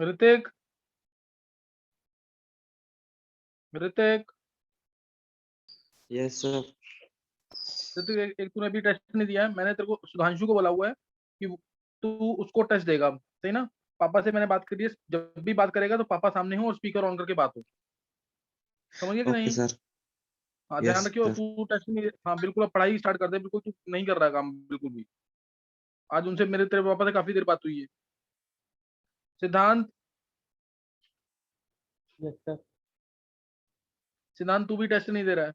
Hrithik, Hrithik, yes sir. Hrithik, एक तूने अभी टेस्ट नहीं दिया है। मैंने तेरे को सुधांशु को बोला हुआ है कि तू उसको टेस्ट देगा, सही ना? पापा से मैंने बात करी है, जब भी बात करेगा तो पापा सामने हो और स्पीकर ऑन करके बात हो। समझ गया कि ओके नहीं? सर। हाँ, ध्यान यस रखियो। सर। तू टेस्ट नहीं, हाँ बिल्कुल, अब पढ़ाई स्टार्ट कर दे। बिल्कुल तू नहीं कर रहा है काम बिल्कुल भी। आज उनसे मेरे तेरे पापा से काफी देर बात हुई है। सिद्धांत, यस सर। सिद्धांत तू भी टेस्ट नहीं दे रहा है।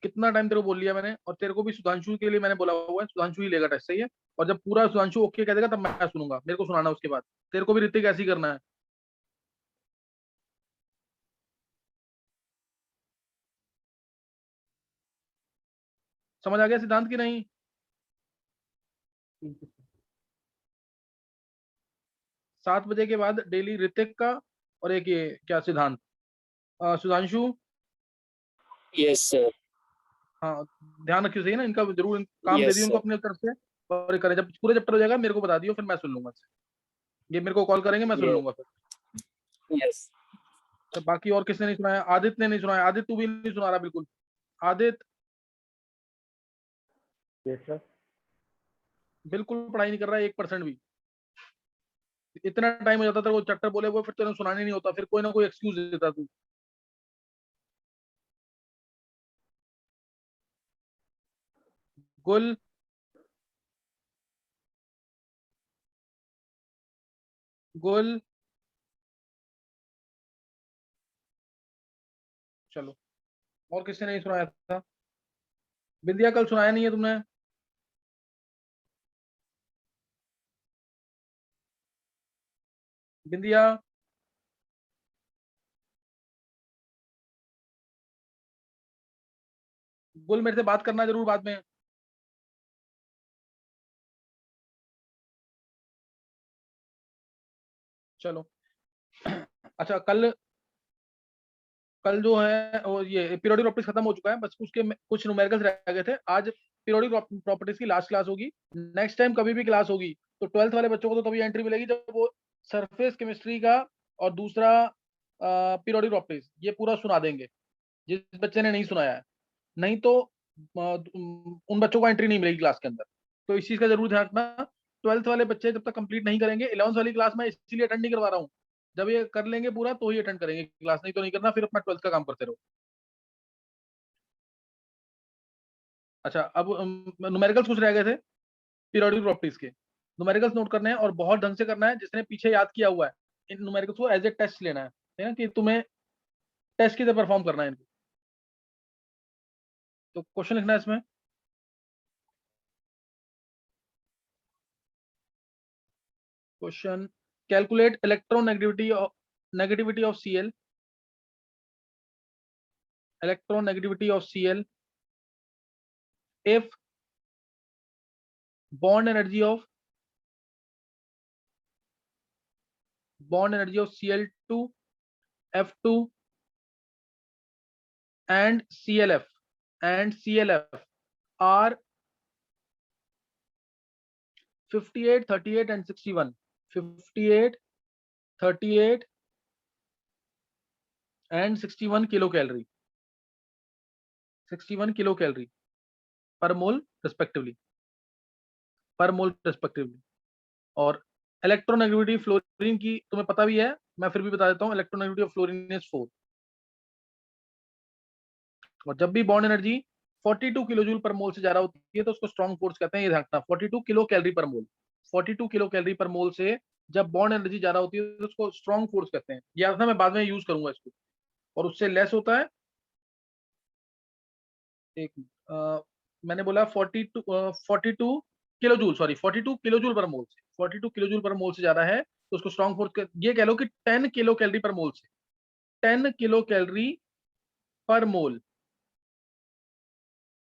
कितना टाइम तेरे को बोल लिया मैंने, और तेरे को भी सुधांशु के लिए मैंने बोला हुआ है, सुधांशु ही लेगा टेस्ट, सही है? और जब पूरा सुधांशु ओके कह देगा तब मैं सुनूंगा, मेरे को सुनाना उसके बाद। तेरे को भी ऋतिक ऐसे ही करना है। समझ आ गया सिद्धांत की नहीं? ठीक है सर। 7 बजे के बाद डेली ऋतिक का, और एक ये क्या सिद्धांत, सुधांशु। Yes sir. हाँ, ध्यान रखियो, सही है ना? इनका जरूर काम दे यस दियो इनको सर। अपनी तरफ से। और ये करें, जब पूरा चैप्टर हो जाएगा मेरे को बता दियो, फिर मैं सुन लूंगा इससे। ये मेरे को कॉल करेंगे, मैं सुन लूंगा फिर। यस। तो बाकी और किसने नहीं सुनाया? आदित्य ने नहीं सुनाया। आदित्य तू भी नहीं सुना रहा बिल्कुल। Aditya yes sir. बिल्कुल पढ़ाई नहीं कर रहा है 1% भी। इतना टाइम हो जाता था वो चैप्टर बोले हुए, फिर तेरे सुनाने नहीं होता, फिर कोई ना कोई एक्सक्यूज देता तू। गुल, गुल, चलो। और किसने नहीं सुनाया था? बिंदिया, कल सुनाया नहीं है तुमने? बिंदिया, गुल, मेरे से बात करना जरूर बाद में। चलो। अच्छा, कल कल जो है वो ये पीरियोडिक प्रॉपर्टीज खत्म हो चुका है, बस उसके कुछ न्यूमेरिकल्स रह गए थे। आज पीरियोडिक प्रॉपर्टीज की लास्ट क्लास होगी। नेक्स्ट टाइम कभी भी क्लास होगी तो 12th वाले बच्चों को तो तभी एंट्री मिलेगी जब वो सरफेस केमिस्ट्री का और दूसरा पीरियोडिक प्रॉपर्टीज ये पूरा सुना देंगे, जिस बच्चे ने नहीं सुनाया है। नहीं तो उन बच्चों को एंट्री नहीं मिलेगी क्लास के अंदर। तो इस चीज का जरूर ध्यान रखना। 12th वाले बच्चे जब तक कंप्लीट नहीं करेंगे, 11th वाली क्लास में इसीलिए अटेंड नहीं करवा रहा हूँ। जब ये कर लेंगे पूरा तो ही अटेंड करेंगे क्लास, नहीं तो नहीं करना, फिर अपना 12th का काम करते रहो। अच्छा, अब न्यूमेरिकल्स कुछ रह गए थे पीरियोडिक प्रॉपर्टीज के। न्यूमेरिकल्स नोट करने हैं और बहुत ढंग से करना है। जिसने पीछे याद किया हुआ है, इन न्यूमेरिकल्स को एज ए टेस्ट लेना है ना, कि तुम्हें टेस्ट की तरह परफॉर्म करना है इनको। तो क्वेश्चन लिखना है इसमें। Question: calculate electronegativity of Cl, electronegativity of Cl if bond energy of Cl2, F2 and ClF are 58, 38 and 61. 58, 38 and 61 kilocalorie, 61 kilocalorie per mole respectively, और इलेक्ट्रोनेगेटिविटी फ्लोरीन की तुम्हें पता भी है, मैं फिर भी बता देता हूँ। Electronegativity of fluorine is 4। और जब भी bond energy 42 kilo joule per mole से ज्यादा होती है तो उसको स्ट्रॉन्ग फोर्स कहते हैं। ये ध्यान रखना, 42 किलो कैलोरी पर मोल, 42 किलो कैलोरी पर मोल से जब बॉन्ड एनर्जी ज्यादा होती है तो उसको स्ट्रॉन्ग फोर्स कहते हैं। याद रखना, मैं बाद में यूज करूंगा इसको। और उससे लेस होता है, एक मैंने बोला 42 kilo joule, sorry 42 kilo joule per mole से, 42 किलो जूल पर मोल से ज्यादा है तो उसको स्ट्रॉन्ग फोर्स, ये कह लो कि 10 किलो कैलोरी पर मोल से, 10 किलो कैलोरी पर मोल।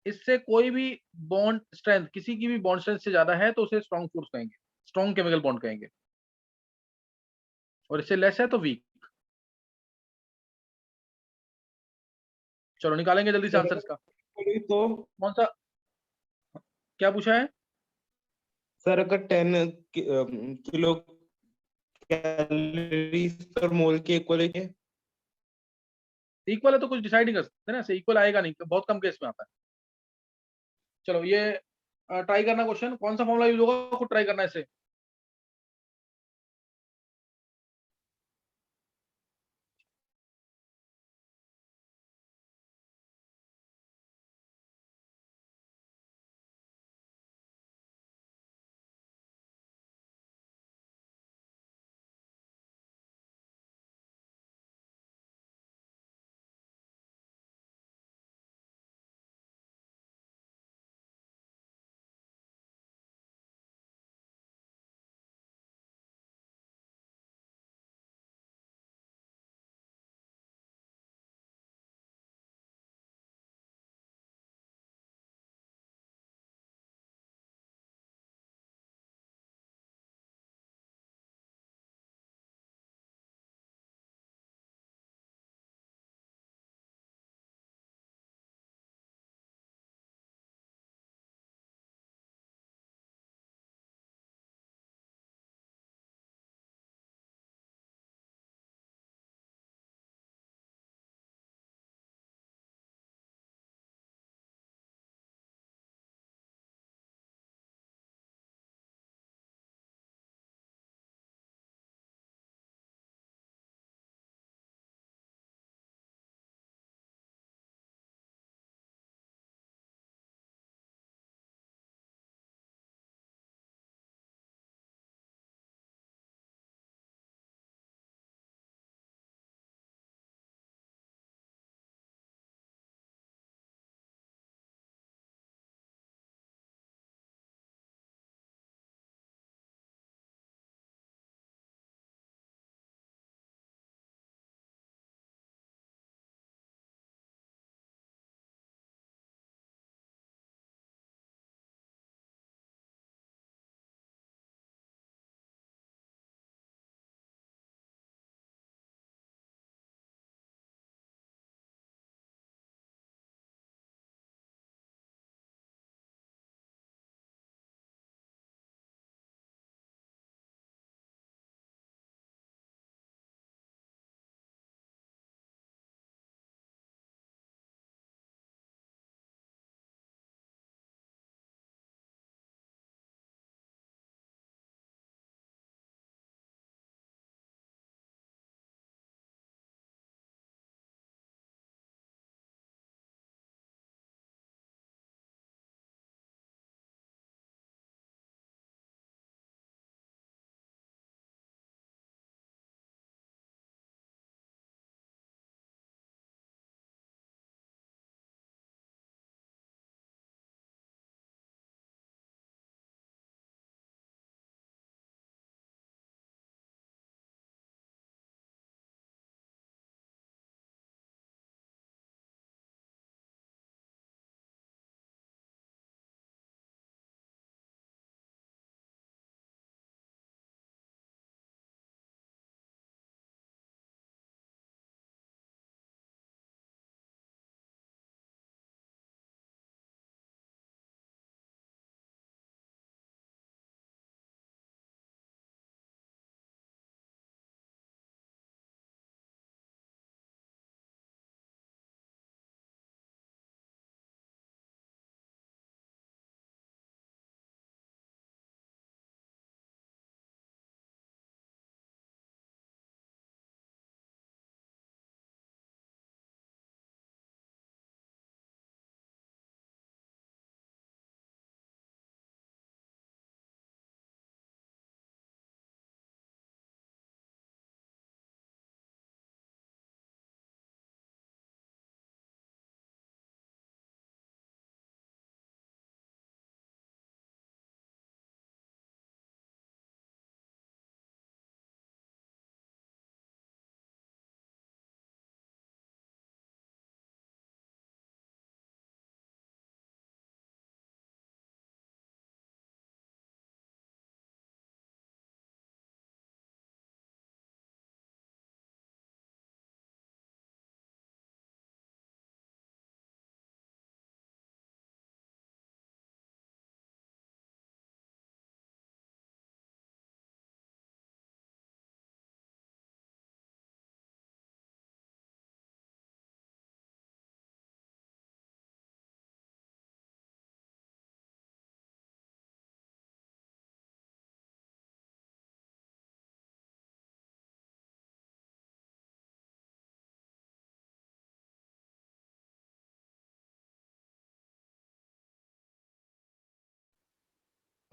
इससे कोई भी बॉन्ड स्ट्रेंथ, किसी की भी बॉन्ड स्ट्रेंथ से ज्यादा है तो उसे स्ट्रॉन्ग फोर्स कहेंगे, स्ट्रॉन्ग केमिकल बॉन्ड कहेंगे। और इससे लेस है तो वीक। चलो निकालेंगे जल्दी से आंसर इसका। तो कौन सा, क्या पूछा है? सर अगर 10 किलो कैलोरीज पर मोल के इक्वल है क्या? इक्वल है तो कुछ डिसाइड नहीं कर सकते ना, ऐसे इक्वल आएगा नहीं, बहुत कम केस में आता है। चलो ये ट्राई करना क्वेश्चन, कौन सा फॉर्मूला यूज होगा, खुद ट्राई करना है इसे।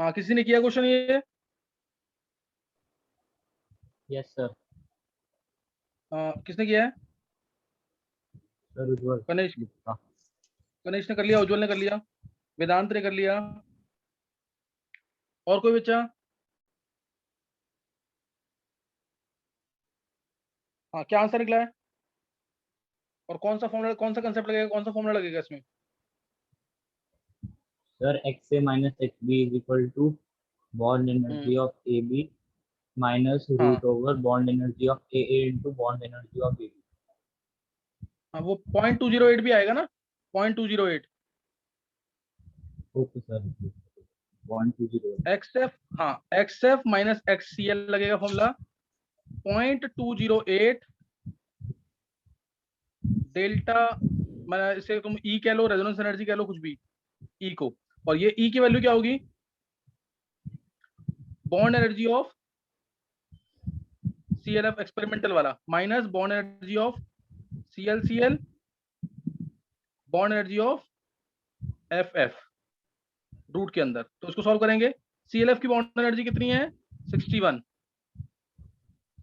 हाँ, किसी ने किया क्वेश्चन ये? Yes sir. किसने किया है? सर उज्ज्वल गणेश गुप्ता। गणेश ने कर लिया, उज्जवल ने कर लिया, वेदांत ने कर लिया, और कोई बच्चा? हाँ, क्या आंसर निकला है? और कौन सा फॉर्मूला, कौन सा कंसेप्ट लगेगा, कौन सा फॉर्मूला लगेगा इसमें? Sir XA minus XB is equal to bond energy of AB minus हाँ root over bond energy of AA into bond energy of AB. हाँ, वो 0.208 भी आएगा ना, 0.208 ओके सर। 120 XF। हाँ, XF माइनस XCL लगेगा फॉर्मूला 0.208 डेल्टा, मतलब इसे तुम E कह लो, रेजोनेंस एनर्जी कह लो, कुछ भी E को। और ये E की वैल्यू क्या होगी? Bond energy of CLF experimental वाला minus bond energy of ClCl bond energy of FF root के अंदर। तो इसको सॉल्व करेंगे। CLF की बॉन्ड एनर्जी कितनी है?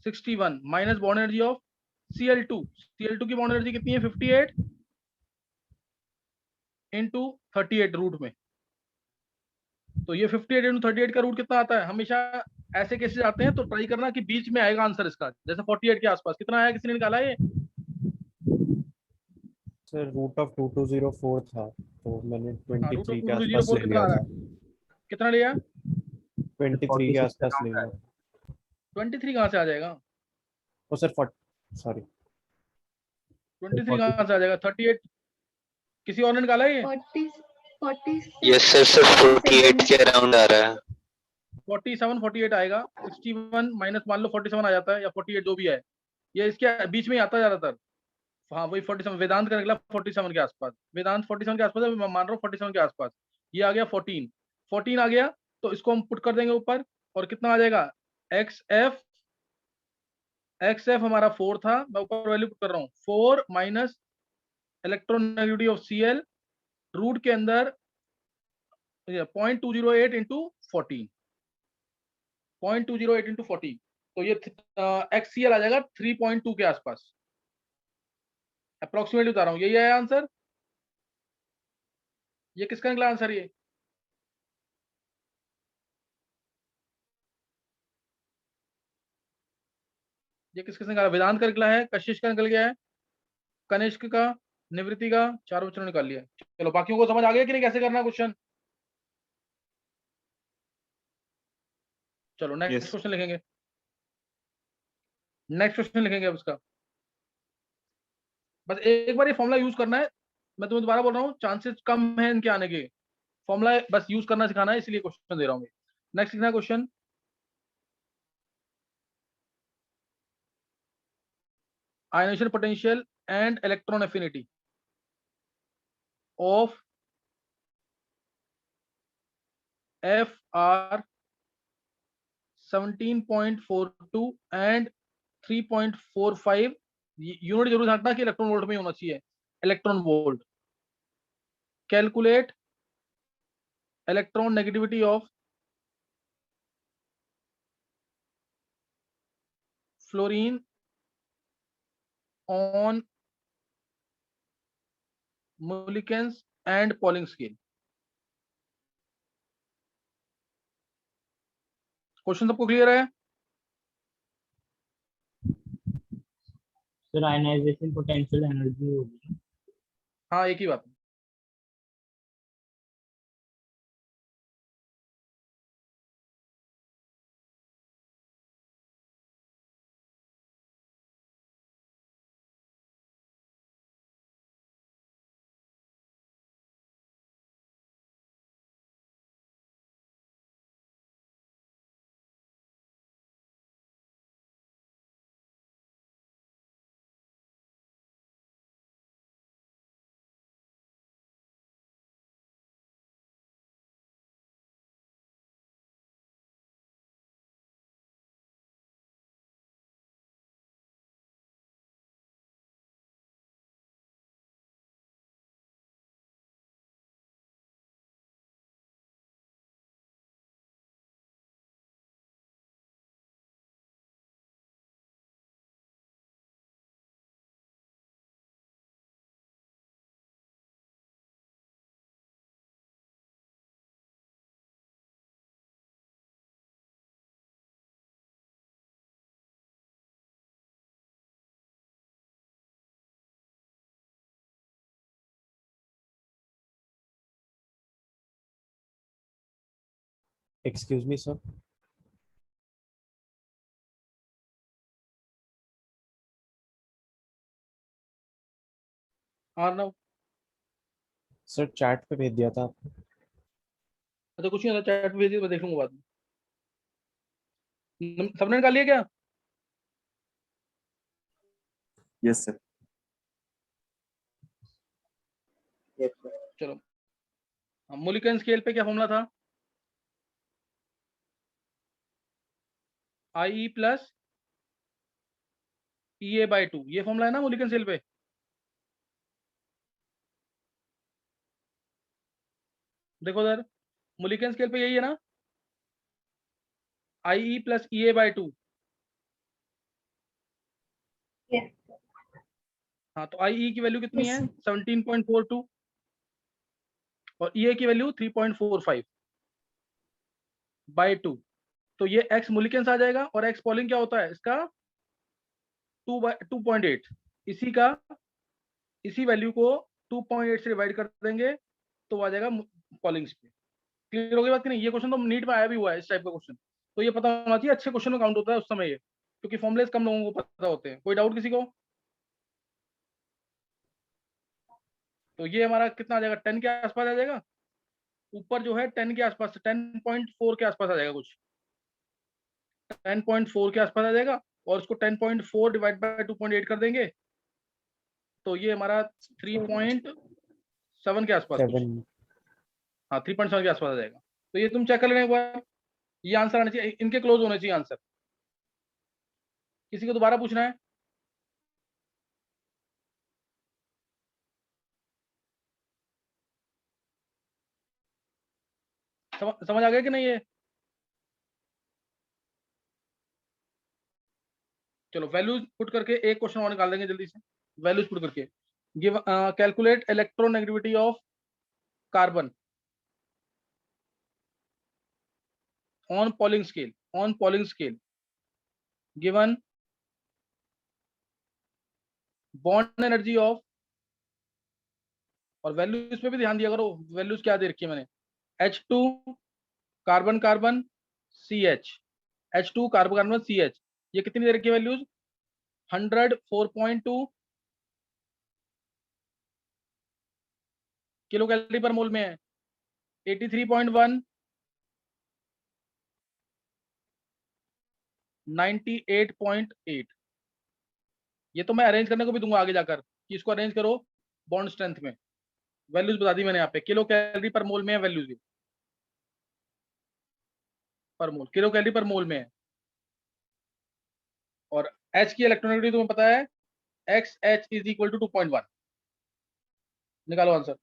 61 minus bond energy of Cl2 की बॉन्ड एनर्जी कितनी है? 58 इंटू 38 रूट में। तो ये 58 इंटू 38 का रूट कितना आता है? हमेशा ऐसे केसेस आते हैं तो ट्राई करना कि बीच में आएगा आंसर इसका, जैसे 48 के आसपास। कितना आया, किसी ने निकाला ये? सर रूट ऑफ 2204 था, तो मैंने हाँ, रूट ऑफ 23 के आसपास 2204 ले कितना लिया आ रहा था। है? कितना लिया? 23 के 46 आसपास ले अराउंड लिया। आएगा। 23 कहाँ से आ जाएगा? ओ सर, सॉरी। 23 कहाँ से आ जाएगा? 38 किसी और ने निकाला ये? 40 यस सर, सर 48 के अराउंड आ रहा है। 47 48 आएगा। 61 माइनस मान लो 47 आ जाता है, या 48 जो भी है, ये इसके बीच में ही आता है ज्यादातर। हाँ, वही 47। वेदांत का निकला 47 के आसपास, वेदांत 47 के आसपास है, मैं मान रहा हूँ 47 के आसपास। ये आ गया 14 आ गया, तो इसको हम पुट कर देंगे ऊपर, और कितना आ जाएगा? XF हमारा 4 था, मैं ऊपर वैल्यू पुट कर रहा हूँ, 4 minus electronegativity of Cl root के अंदर 0.208 इंटू 14, 0.208 इंटू 14। तो ये XCl आ जाएगा 3.2 के आसपास, अप्रोक्सीमेटली बता रहा हूँ। यही है आंसर। ये किसका निकला आंसर? ये किस किसने निकाला? वेदांत का निकला है, कशिश का निकल गया है, कनिष्क का, निवृत्ति का, चार बच्चों ने निकाल लिया। चलो, बाकियों को समझ आ गया कि नहीं कैसे करना क्वेश्चन? चलो नेक्स्ट यस। क्वेश्चन लिखेंगे। नेक्स्ट क्वेश्चन लिखेंगे अब इसका। बस एक बार ये फॉर्मूला यूज करना है, मैं तुम्हें दोबारा बोल रहा हूँ, चांसेस कम है इनके आने के। फॉर्मूला बस यूज करना सिखाना है, इसलिए क्वेश्चन दे रहा हूँ। नेक्स्ट लिखना है question, ionisation potential and electron affinity of FR 17.42 एंड 3.45। यूनिट जरूर रखना कि इलेक्ट्रॉन वोल्ट में होना चाहिए, electron volt. Calculate electronegativity of fluorine on Mulliken's and Pauling scale. Question सबको क्लियर है? सर आयनाइजेशन पोटेंशियल एनर्जी होगी। हाँ, एक ही बात। Excuse me, sir. Arnav, sir chat पे भेज दिया था आपने। अच्छा कुछ नहीं होता, चैट भेजिए, मैं देख लूंगा बाद में। सबने निकाल लिया क्या? Yes sir. चलो, मूलिकन स्केल पे क्या फॉर्मूला था? आई प्लस EA/2, ये फॉर्मूला है ना मूलिकन स्केल पे? देखो सर, मूलिकन स्केल पे यही है ना, IE प्लस EA/2। Yes. हाँ, तो IE की वैल्यू कितनी Yes, है? sir. 17.42 और EA की वैल्यू 3.45 बाई 2। तो ये x मूलिकन्स आ जाएगा और x पॉलिंग क्या होता है इसका? 2.8। इसी वैल्यू को 2.8 से डिवाइड कर देंगे तो आ जाएगा पॉलिंग्स पे। क्लियर हो गई बात कि नहीं? ये क्वेश्चन तो नीट में आया भी हुआ है, इस टाइप का क्वेश्चन। तो ये पता होना चाहिए, अच्छे क्वेश्चन में काउंट होता है उस समय ये, क्योंकि फॉर्मुलेस कम लोगों को पता होते हैं। कोई डाउट किसी को? तो ये हमारा कितना आ जाएगा? 10 के आसपास आ जाएगा। ऊपर जो है 10 के आसपास, 10.4 के आसपास आ जाएगा कुछ, 10.4 के आसपास आ जाएगा। और उसको 10.4 डिवाइड बाय 2.8 कर देंगे तो ये हमारा 3.7 के आसपास कुछ, 7। हाँ 3.7 के आसपास आ जाएगा। तो ये तुम चेक कर लेना एक बार, ये आंसर आना चाहिए, इनके क्लोज होने चाहिए आंसर। किसी को दोबारा पूछना है? समझ आ गया कि नहीं ये? चलो, वैल्यूज पुट करके एक क्वेश्चन और निकाल देंगे जल्दी से। वैल्यूज पुट करके give, calculate electronegativity of carbon on polling scale given bond energy of, और वैल्यूज पे भी ध्यान दिया करो, वैल्यूज क्या दे रखी है मैंने? H2 carbon carbon CH, H2 carbon carbon CH, ये कितनी दे रखी है वैल्यूज? 100 4.2 किलो कैलोरी पर मोल में है, 83.1 98.8। ये तो मैं अरेंज करने को भी दूंगा आगे जाकर कि इसको अरेंज करो बॉन्ड स्ट्रेंथ में। वैल्यूज बता दी मैंने यहाँ पे, किलो कैलोरी पर मोल में है वैल्यूज, पर मोल, किलो कैलोरी पर मोल में है। और H की इलेक्ट्रोनेगेटिविटी तुम्हें पता है, XH इज इक्वल टू 2.1। निकालो आंसर।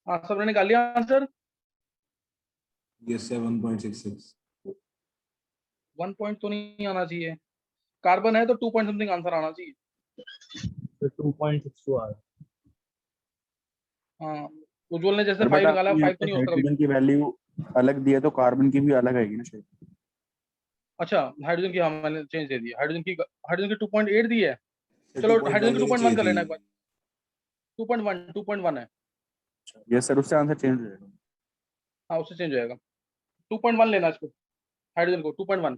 हाँ, सबने निकाल लिया आंसर? Yes, sir. 1.66. 1 पॉइंट तो नहीं आना चाहिए, कार्बन है तो 2 पॉइंट समथिंग आंसर आना चाहिए। तो 2.62 आ रहा है। हाँ, उज्जवल ने जैसे बट 5 निकाला, आपने 5 तो नहीं होता कभी। हाइड्रोजन की वैल्यू अलग दी है तो कार्बन की भी अलग आएगी ना शायद। अच्छा, हाइड्रोजन की, हाँ मैंने चेंज दे दिया, हाइड्रोजन की 2.8 दी है। Sir, चलो 2.1 हाइड्रोजन की देनी 2.1 कर चाहिए लेना एक थी। बार। 2.1 है। यस सर, उससे आंसर चेंज हो जाएगा। हाँ, उससे चेंज हो जाएगा। 2.1 लेना इसको, हाइड्रोजन को 2.1।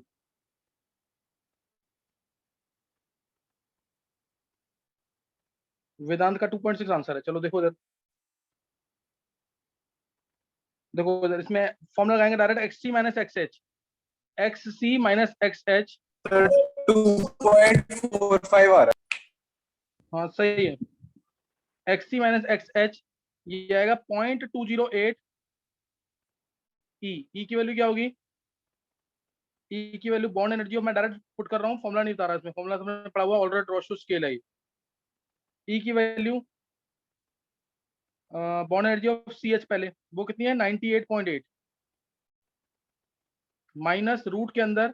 वेदांत का 2.6 आंसर है। चलो देखो इधर, देखो इधर, इसमें फॉर्मूला लगाएंगे direct, XC minus XH, XC minus XH। 2.45 आ रहा है। हाँ सही है, XC माइनस XH, ये आएगा 0.208 E की वैल्यू क्या होगी? E की वैल्यू बॉन्ड एनर्जी, मैं डायरेक्ट पुट कर रहा हूँ, फॉर्मूला नहीं बता रहा इसमें, फॉर्मूला तुमने पढ़ा हुआ ऑलरेडी, रोस्टो स्केल है। E की value bond energy of CH पहले वो कितनी है? 98.8 माइनस रूट के अंदर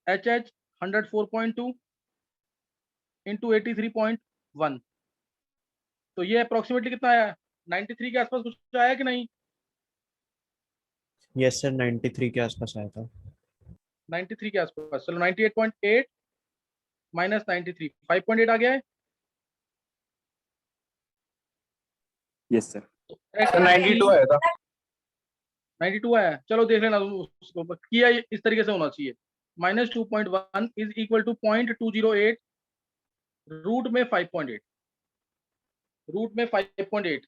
HH 104.2 इंटू 83.1। तो ये अप्रोक्सीमेटली कितना आया? 93 के आसपास कुछ आया कि नहीं? यस सर, 93 के आसपास आया था। 93 के आसपास। चलो 98.8 माइनस 93, 5.8 आ गया है। Yes sir. तो 92 आया था। 92 आया है। चलो देख लेना उसको, किया इस तरीके से होना चाहिए। -2.1 इज इक्वल टू 0.208 रूट में 5.8, रूट में 5.8।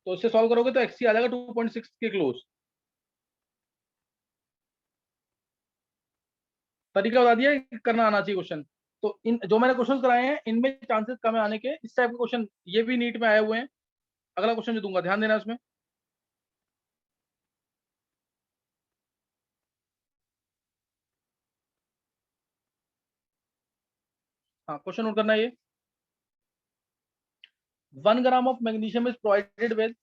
तो इससे सॉल्व करोगे तो XC आ जाएगा 2.6 के क्लोज। तरीका बता दिया, करना आना चाहिए क्वेश्चन। तो इन जो मैंने क्वेश्चन कराए हैं इनमें चांसेस कम है आने के, इस टाइप के क्वेश्चन ये भी नीट में आए हुए हैं। अगला क्वेश्चन जो दूंगा ध्यान देना उसमें। हाँ, क्वेश्चन नोट करना है ये। 1 gram of magnesium is provided with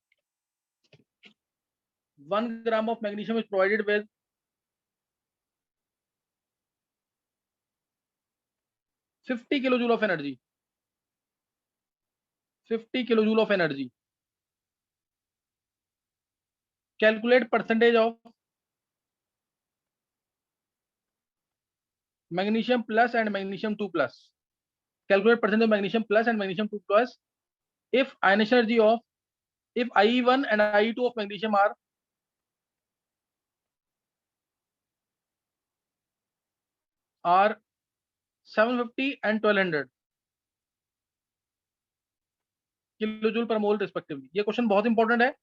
1 gram of magnesium is provided with 50 kilo joule of energy. 50 kilo joule of energy. Calculate percentage of magnesium plus and magnesium 2 plus. Calculate percentage of magnesium plus and magnesium 2 plus if ionization energy of if IE1 and IE2 of magnesium are 750 and 1200 kilojoule पर मोल respectively. ये question बहुत important है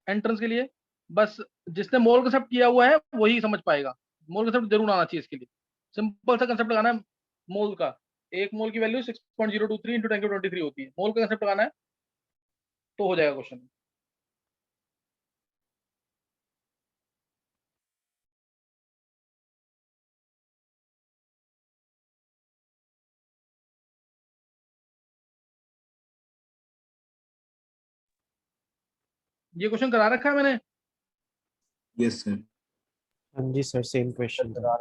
entrance के लिए। बस जिसने मोल concept किया हुआ है वही समझ पाएगा। मोल कंसेप्ट जरूर आना चाहिए इसके लिए। सिंपल सा कंसेप्ट लगाना है मोल का। एक मोल की वैल्यू 6.023 इंटू 10⁻23 होती है। मोल का कंसेप्ट लगाना है तो हो जाएगा क्वेश्चन। ये क्वेश्चन करा रखा है मैंने। Yes, sir. हाँ जी सर, सेम क्वेश्चन था।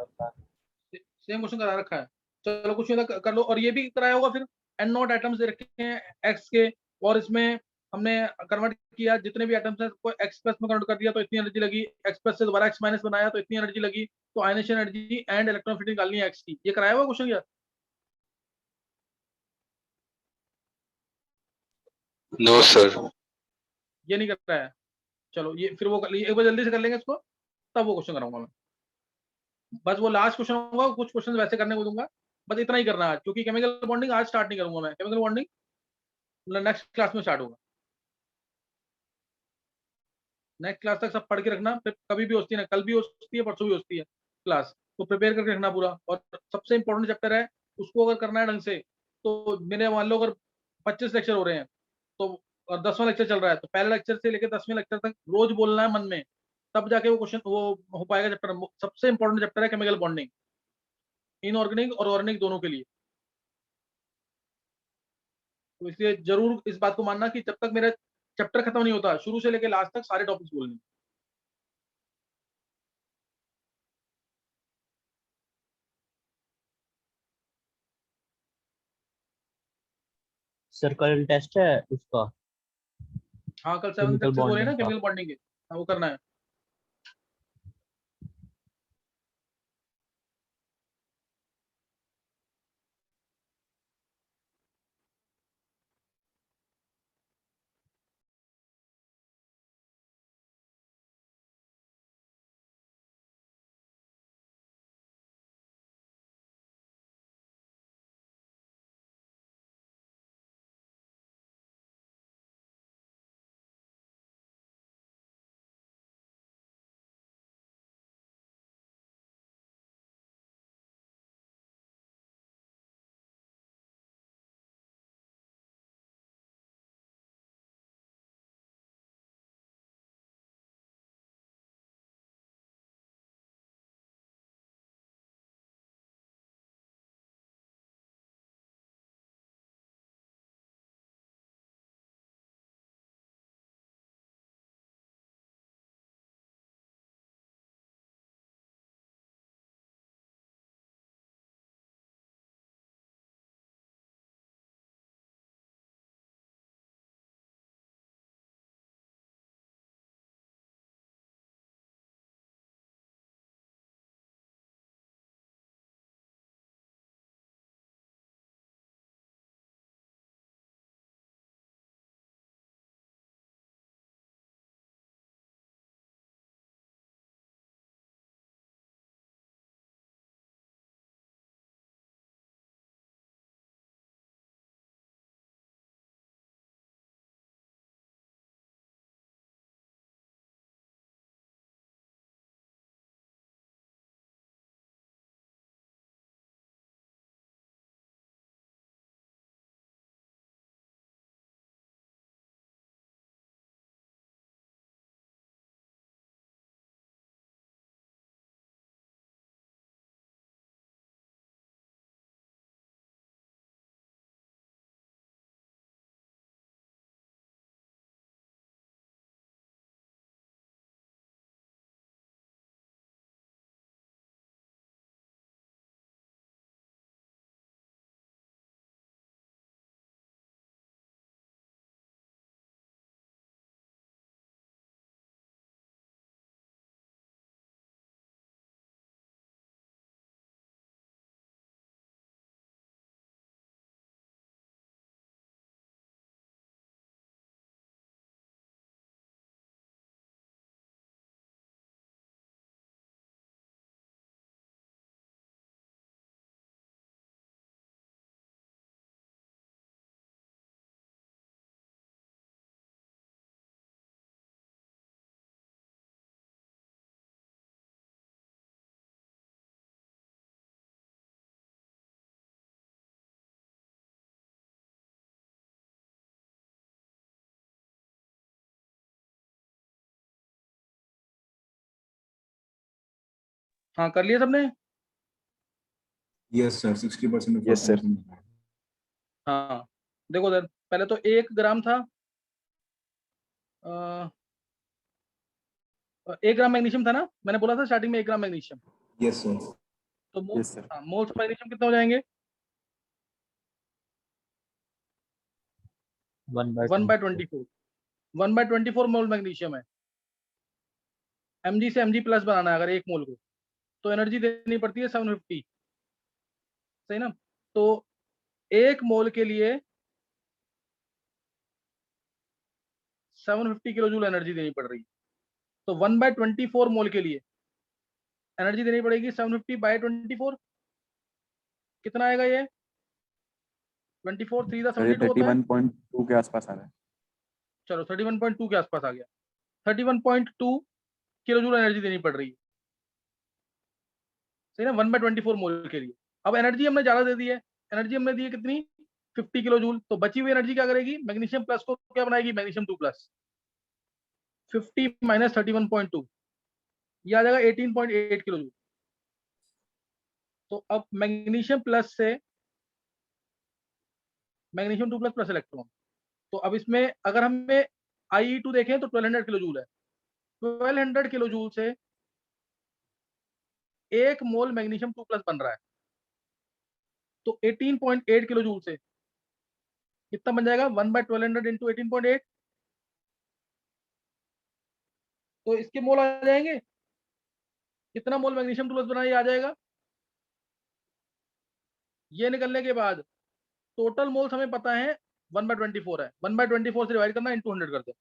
सेम क्वेश्चन करा रखा है। चलो कुछ नहीं कर लो। और ये भी कराया होगा फिर, N नॉट एटम्स दे रखे हैं एक्स के, और इसमें हमने कन्वर्ट किया जितने भी एटम्स हैं को एक्स प्लस में कन्वर्ट कर दिया तो इतनी एनर्जी लगी, एक्स प्लस से दोबारा एक्स माइनस बनाया तो इतनी एनर्जी लगी। तो आयनेशन एनर्जी एंड इलेक्ट्रॉन फिट निकालनी है एक्स की। ये कराया हुआ क्वेश्चन क्या? No sir. ये नहीं कराया है। चलो ये फिर वो एक बार जल्दी से कर लेंगे इसको, तब वो क्वेश्चन कराऊंगा मैं। बस वो लास्ट क्वेश्चन होगा, कुछ क्वेश्चन वैसे करने को दूंगा। बस इतना ही करना है, क्योंकि केमिकल बॉन्डिंग आज स्टार्ट नहीं करूंगा मैं। केमिकल बॉन्डिंग नेक्स्ट क्लास में स्टार्ट होगा। नेक्स्ट क्लास तक सब पढ़ के रखना, फिर कभी भी होती है ना, कल भी होती है, परसों भी होती है क्लास, तो प्रिपेयर करके रखना पूरा। और सबसे इंपॉर्टेंट चैप्टर है, उसको अगर करना है ढंग से तो मेरे मान लो अगर 25 लेक्चर हो रहे हैं तो, और 10वां लेक्चर चल रहा है, तो पहले लेक्चर से लेकर 10वें लेक्चर तक रोज बोलना है मन में, तब जाके वो क्वेश्चन वो हो पाएगा चैप्टर। सबसे इंपॉर्टेंट चैप्टर है केमिकल बॉन्डिंग, इनऑर्गेनिक और ऑर्गेनिक दोनों के लिए। तो इसलिए जरूर इस बात को मानना कि जब तक मेरा चैप्टर खत्म नहीं होता, शुरू से लेके लास्ट तक सारे टॉपिक्स बोलने। सर कल टेस्ट है उसका, हाँ कल 7 केमिकल टेक्सेस बोले ना बॉन्डिंग का। केमिकल बॉन्डिंग के, हाँ वो करना है। हाँ कर लिया सबने। Yes, sir. 60% of Yes, sir. हाँ देखो उधर, पहले तो 1 ग्राम था, 1 ग्राम मैग्नीशियम था ना, मैंने बोला था स्टार्टिंग में 1 ग्राम मैग्नीशियम। Yes, sir. तो मोल, Yes, sir. हाँ मोल्स ऑफ मैग्नीशियम कितना हो जाएंगे? 1/24। 1/24 मोल मैग्नीशियम है। mg से mg प्लस बनाना है अगर 1 मोल को, तो एनर्जी देनी पड़ती है 750, सही ना? तो 1 मोल के लिए 750 किलो जूल एनर्जी देनी पड़ रही है। तो 1/24 मोल के लिए एनर्जी देनी पड़ेगी 750/24। कितना आएगा ये? 24 3 सर ये 72 होता है। 31.2 के आसपास आ रहा है। चलो 31.2 के आसपास आ गया। 31.2 किलो जूल एनर्जी देनी पड़ रही है, सही ना? 1/24 मोल के लिए। अब एनर्जी हमने ज्यादा दे दी है, एनर्जी हमने दी है कितनी? 50 किलो जूल। तो बची हुई एनर्जी क्या करेगी? मैग्नीशियम प्लस को क्या बनाएगी? Magnesium 2 plus. 50 माइनस 31.2, ये आ जाएगा 18.8 किलो जूल। तो अब मैग्नीशियम प्लस से मैग्नीशियम 2 प्लस प्लस इलेक्ट्रॉन, तो अब इसमें अगर हमें IE2 देखें तो 1200 किलो जूल है। 1200 किलो जूल से 1 मोल मैग्नीशियम 2+ बन रहा है, तो 18.8 किलो जूल से कितना बन जाएगा? 1/1200 इंटू 18.8, तो इसके मोल आ जाएंगे। कितना मोल मैग्नीशियम 2+ बना, ये आ जाएगा। ये निकलने के बाद टोटल मोल्स हमें पता है 1/24 है, 1/24 से डिवाइड करना, इंटू 100 करते हैं,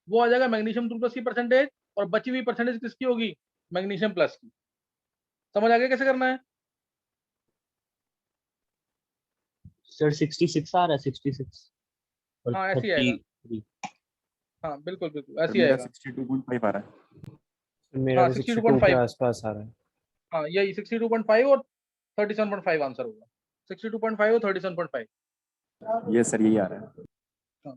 वो आ जाएगा मैग्नीशियम 2+ की परसेंटेज, और बची हुई परसेंटेज किसकी होगी? मैग्नीशियम प्लस की। समझ आ गया कैसे करना है? सर 66 आ रहा है, 66 और हाँ, ऐसे ही आएगा। 33। हाँ बिल्कुल बिल्कुल ऐसे ही मेरा आएगा। 62.5 आ रहा है। मेरा हाँ, भी 62 के 62.5। आसपास आ रहा है। हाँ, यही 62.5 और 37.5 आंसर होगा। 62.5 और 37.5। ये सर यही आ रहा है। हाँ,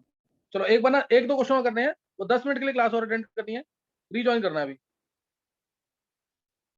चलो एक बार ना 1-2 क्वेश्चन और करने हैं, वो 10 मिनट के लिए क्लास और अटेंड करनी है, रीजॉइन करना है अभी।